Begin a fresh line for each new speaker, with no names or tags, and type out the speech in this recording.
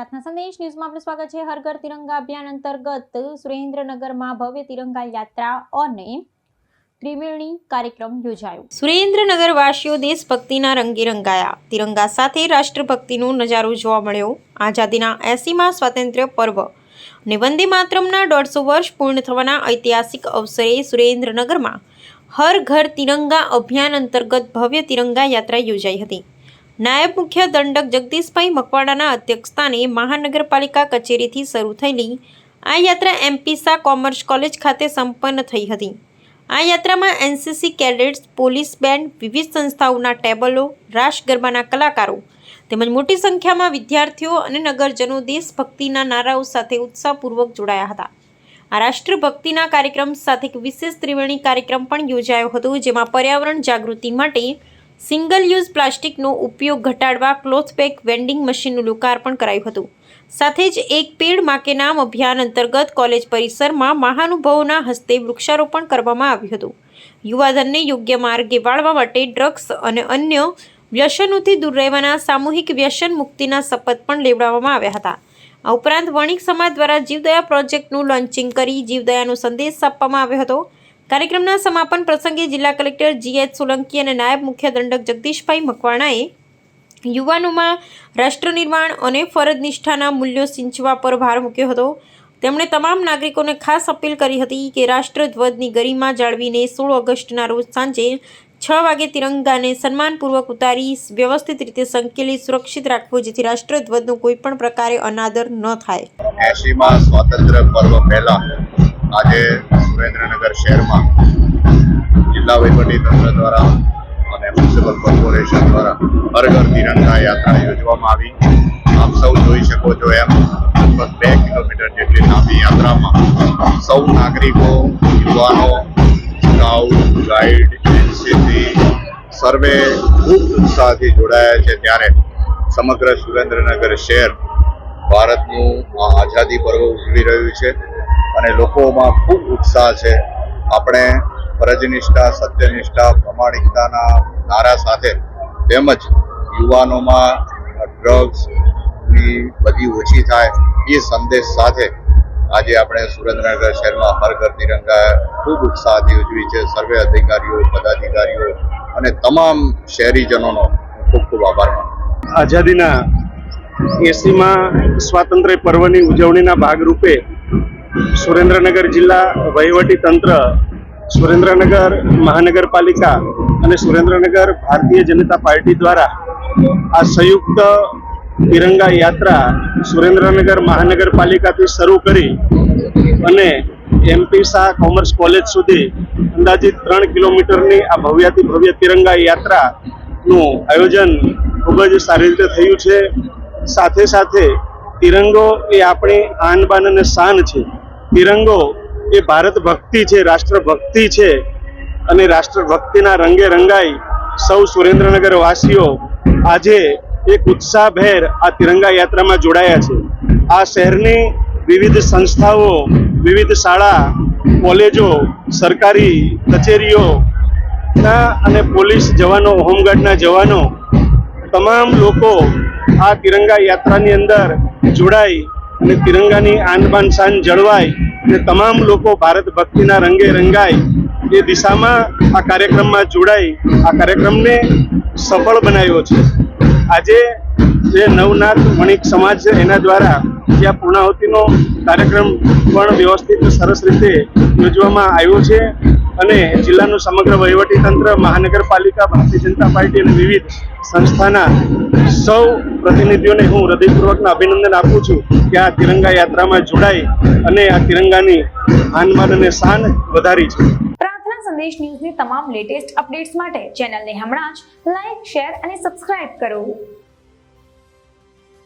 પ્રાર્થના સંદેશ ન્યૂઝમાં આપનું સ્વાગત છે। હર ઘર તિરંગા અભિયાન અંતર્ગત સુરેન્દ્રનગરમાં ભવ્ય તિરંગા યાત્રા અને ત્રિવેણી કાર્યક્રમ યોજાયો। સુરેન્દ્રનગર વાસીઓ દેશભક્તિના રંગે રંગાયા। તિરંગા સાથે રાષ્ટ્રભક્તિનો નજારો જોવા મળ્યો। આઝાદીના 80મા સ્વાતંત્ર્ય પર્વ અને વંદે માતરમના 150 વર્ષ પૂર્ણ થવાના ઐતિહાસિક અવસરે સુરેન્દ્રનગરમાં હર ઘર તિરંગા અભિયાન અંતર્ગત ભવ્ય તિરંગા યાત્રા યોજાઈ હતી। નાયબ મુખ્ય દંડક જગદીશભાઈ મકવાણાના અધ્યક્ષસ્થાને મહાનગરપાલિકા કચેરીથી શરૂ થયેલી આ યાત્રા એમપી શાહ કોમર્સ કોલેજ ખાતે સંપન્ન થઈ હતી। આ યાત્રામાં એનસીસી કેડેટ્સ, પોલીસ બેન્ડ, વિવિધ સંસ્થાઓના ટેબલો, રાસ ગરબાના કલાકારો તેમજ મોટી સંખ્યામાં વિદ્યાર્થીઓ અને નગરજનો દેશભક્તિના નારાઓ સાથે ઉત્સાહપૂર્વક જોડાયા હતા। આ રાષ્ટ્રભક્તિના કાર્યક્રમ સાથે એક વિશેષ ત્રિવેણી કાર્યક્રમ પણ યોજાયો હતો, જેમાં પર્યાવરણ જાગૃતિ માટે સિંગલ યુઝ પ્લાસ્ટિકનો ઉપયોગ ઘટાડવા ક્લોથ બેગ વેન્ડિંગ મશીનનું લોકાર્પણ કરાયું હતું। સાથે જ એક પેડ માં કે નામ અભિયાન અંતર્ગત કોલેજ પરિસરમાં મહાનુભાવોના હસ્તે વૃક્ષારોપણ કરવામાં આવ્યું હતું। યુવાધનને યોગ્ય માર્ગે વાળવા માટે ડ્રગ્સ અને અન્ય વ્યસનોથી દૂર રહેવાના સામૂહિક વ્યસન મુક્તિના શપથ પણ લેવડાવવામાં આવ્યા હતા। આ ઉપરાંત વણિક સમાજ દ્વારા જીવદયા પ્રોજેક્ટનું લોન્ચિંગ કરી જીવદયાનો સંદેશ આપવામાં આવ્યો હતો। કાર્યક્રમના સમાપન પ્રસંગે જિલ્લા કલેક્ટર જીએચ સોલંકી અને નાયબ મુખ્ય દંડક જગદીશભાઈ મકવાણાએ યુવાનોમાં રાષ્ટ્ર નિર્માણ અને ફરજ નિષ્ઠાના મૂલ્યો સિંચવા પર ભાર મૂક્યો હતો। તેમણે તમામ નાગરિકોને ખાસ અપીલ કરી હતી કે રાષ્ટ્રધ્વજની ગરિમા જાળવીને 16 ઓગસ્ટના રોજ સાંજે 6 વાગે તિરંગાને સન્માનપૂર્વક ઉતારી વ્યવસ્થિત રીતે સંકેલી સુરક્ષિત રાખવો, જેથી રાષ્ટ્રધ્વજનો કોઈ પણ પ્રકારે અનાદર ન થાય।
80મા સ્વાતંત્ર્ય પર્વ પહેલા આજે સુરેન્દ્રનગર શહેરમાં જિલ્લા વહીવટીતંત્ર દ્વારા અને મ્યુનિસિપલ કોર્પોરેશન દ્વારા હર ઘર તિરંગા યાત્રા યોજવામાં આવી। આપ સૌ જોઈ શકો છો એમ લગભગ 2 કિલોમીટર જેટલી લાંબી યાત્રામાં સૌ નાગરિકો, યુવાનો, સ્કાઉટ, ગાઈડ, એનસીસી સર્વે ખૂબ ઉત્સાહથી જોડાયા છે। ત્યારે સમગ્ર સુરેન્દ્રનગર શહેર ભારતનું આઝાદી પર્વ ઉજવી રહ્યું છે અને લોકોમાં ખૂબ ઉત્સાહ છે। આપણે ફરજનિષ્ઠા, સત્યનિષ્ઠા, પ્રમાણિકતાના નારા સાથે તેમજ યુવાનોમાં ડ્રગ્સની બધી ઓછી થાય એ સંદેશ સાથે આજે આપણે સુરેન્દ્રનગર શહેરમાં હર ઘર તિરંગા ખૂબ ઉત્સાહથી ઉજવી છે। સર્વે અધિકારીઓ, પદાધિકારીઓ અને તમામ શહેરીજનોનો ખૂબ ખૂબ આભાર માનું।
આઝાદીના 80મા સ્વાતંત્ર્ય પર્વની ઉજવણીના ભાગરૂપે સુરેન્દ્રનગર જિલ્લા વહીવટી તંત્ર, સુરેન્દ્રનગર મહાનગરપાલિકા અને સુરેન્દ્રનગર ભારતીય જનતા પાર્ટી દ્વારા આ સંયુક્ત તિરંગા યાત્રા સુરેન્દ્રનગર મહાનગરપાલિકાથી શરૂ કરી અને એમપી શાહ કોમર્સ કોલેજ સુધી અંદાજિત 3 કિલોમીટરની આ ભવ્યાતિ ભવ્ય તિરંગા યાત્રાનું આયોજન ખૂબ જ સારી રીતે થયું છે। સાથે સાથે તિરંગો એ આપણી આન બાન અને શાન છે। તિરંગો એ ભારત ભક્તિ છે, રાષ્ટ્રભક્તિ છે અને રાષ્ટ્રભક્તિના રંગે રંગાઈ સૌ સુરેન્દ્રનગર વાસીઓ આજે એક ઉત્સાહભેર આ તિરંગા યાત્રામાં જોડાયા છે। આ શહેરની વિવિધ સંસ્થાઓ, વિવિધ શાળા, કોલેજો, સરકારી કચેરીઓના અને પોલીસ જવાનો, હોમગાર્ડના જવાનો તમામ લોકો આ તિરંગા યાત્રાની અંદર જોડાઈ અને તિરંગાની આન બાન શાન જળવાય અને તમામ લોકો ભારત ભક્તિના રંગે રંગાય એ દિશામાં આ કાર્યક્રમમાં જોડાઈ આ કાર્યક્રમને સફળ બનાવ્યો છે। આજે જે નવનાથ વણિક સમાજ છે એના દ્વારા ત્યાં પૂર્ણાહુતિનો કાર્યક્રમ પણ વ્યવસ્થિત સરસ રીતે યોજવામાં આવ્યો છે અને જિલ્લાનું સમગ્ર વહીવટીતંત્ર, મહાનગરપાલિકા, ભારતીય જનતા પાર્ટી અને વિવિધ સંસ્થાના સૌ પ્રતિનિધિઓને હું હૃદયપૂર્વકના અભિનંદન આપું છું કે આ તિરંગા યાત્રામાં જોડાઈ અને આ તિરંગાની આનબાન અને શાન વધારી છે।
પ્રાર્થના સંદેશ ન્યૂઝની તમામ લેટેસ્ટ અપડેટ્સ માટે ચેનલને હમણાં જ લાઈક, શેર અને સબસ્ક્રાઇબ કરો।